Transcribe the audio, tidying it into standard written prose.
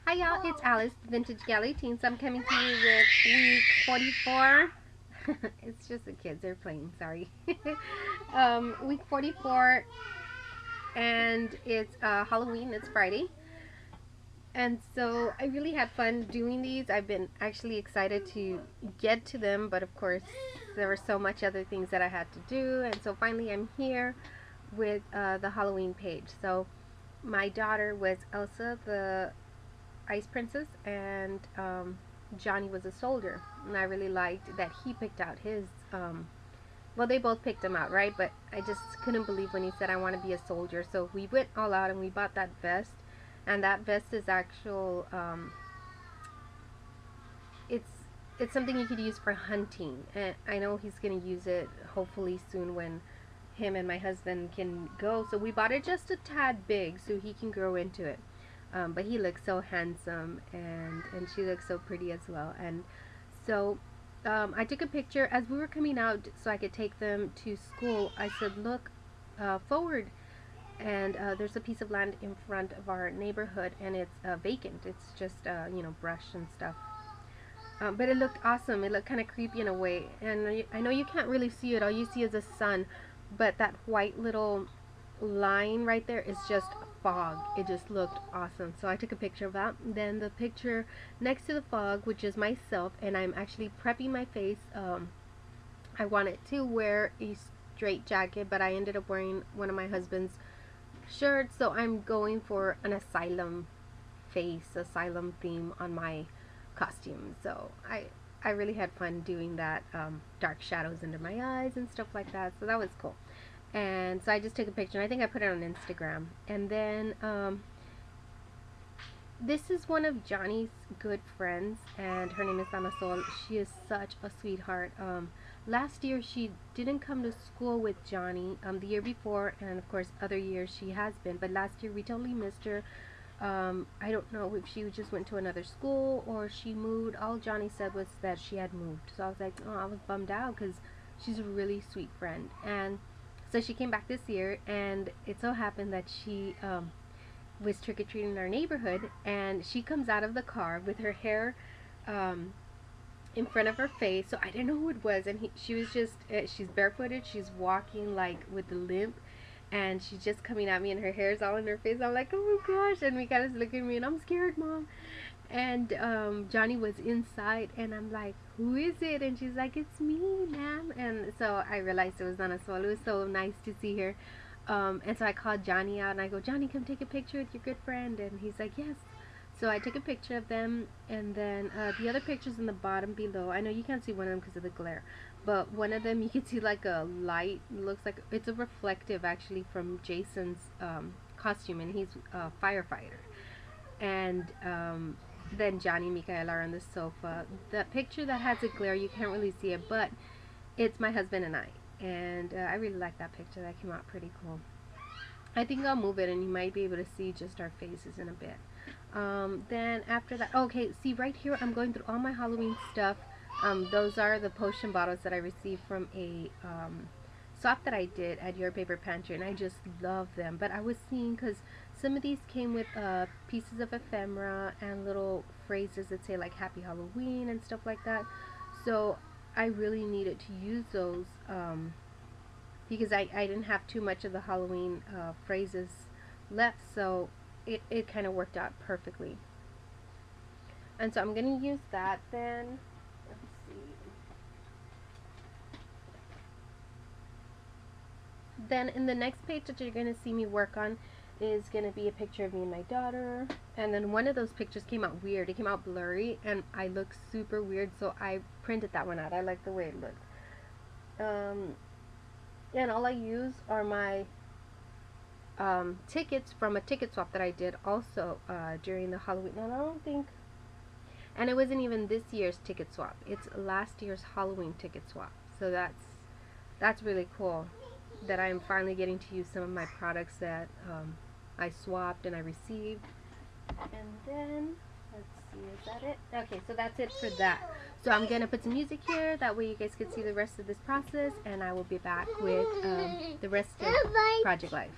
Hi y'all, it's Alice, the Vintage Gallery Teens. I'm coming to you with week 44. It's just the kids, they're playing, sorry. Week 44, and it's Halloween, it's Friday. And so I really had fun doing these. I've been actually excited to get to them, but of course there were so much other things that I had to do. And so finally I'm here with the Halloween page. So my daughter was Elsa the Ice Princess, and Johnny was a soldier, and I really liked that he picked out his well, they both picked him out, right? But I just couldn't believe when he said I want to be a soldier. So we went all out and we bought that vest, and that vest is actual it's something you could use for hunting, and I know he's gonna use it hopefully soon when him and my husband can go. So we bought it just a tad big so he can grow into it. But he looks so handsome, and she looks so pretty as well. And so I took a picture as we were coming out so I could take them to school. I said, look forward, and there's a piece of land in front of our neighborhood, and it's vacant. It's just you know, brush and stuff. But it looked awesome. It looked kind of creepy in a way, and I know you can't really see it. All you see is the sun, but that white little line right there is just fog. It just looked awesome. So I took a picture of that. Then the picture next to the fog, which is myself, and I'm actually prepping my face. I wanted to wear a straight jacket, but I ended up wearing one of my husband's shirts, so I'm going for an asylum face, asylum theme on my costume. So I really had fun doing that, dark shadows under my eyes and stuff like that. So that was cool. And so I just took a picture, and I think I put it on Instagram. And then this is one of Johnny's good friends, and her name is Sol. She is such a sweetheart. Last year she didn't come to school with Johnny. The year before, and of course other years she has been, but last year we totally missed her. I don't know if she just went to another school or she moved. All Johnny said was that she had moved. So I was like, oh, I was bummed out because she's a really sweet friend. And so she came back this year, and it so happened that she was trick-or-treating in our neighborhood, and she comes out of the car with her hair in front of her face. So I didn't know who it was, and she was just, she's barefooted, she's walking like with a limp, and she's just coming at me, and her hair's all in her face. I'm like, oh my gosh, and Mikaela's looking at me, and I'm scared, Mom. And Johnny was inside, and I'm like, who is it? And she's like, it's me, ma'am. And so I realized it was Nana Sol. It was so nice to see her. And so I called Johnny out, and I go, Johnny, come take a picture with your good friend. And he's like, yes. So I took a picture of them, and then the other pictures in the bottom below, I know you can't see one of them because of the glare, but one of them you can see like a light. It looks like it's a reflective actually from Jason's costume, and he's a firefighter. And then Johnny and Mikaela are on the sofa. The picture that has a glare, you can't really see it, but it's my husband and I. And I really like that picture. That came out pretty cool. I think I'll move it, and you might be able to see just our faces in a bit. Then after that, okay, see right here, I'm going through all my Halloween stuff. Those are the potion bottles that I received from a swap that I did at Your Paper Pantry, and I just love them. But I was seeing, because some of these came with pieces of ephemera and little phrases that say like Happy Halloween and stuff like that. So I really needed to use those because I didn't have too much of the Halloween phrases left, so it kind of worked out perfectly. And so I'm going to use that then. Let's see. Then in the next page that you're going to see me work on is going to be a picture of me and my daughter. And then one of those pictures came out weird. It came out blurry, and I look super weird, so I printed that one out. I like the way it looked. And all I use are my tickets from a ticket swap that I did also during the Halloween. And I don't think, and it wasn't even this year's ticket swap. It's last year's Halloween ticket swap. So that's really cool that I'm finally getting to use some of my products that I swapped and I received. And then let's see, is that it? Okay, so that's it for that. So I'm gonna put some music here, that way you guys can see the rest of this process, and I will be back with the rest of Project Life.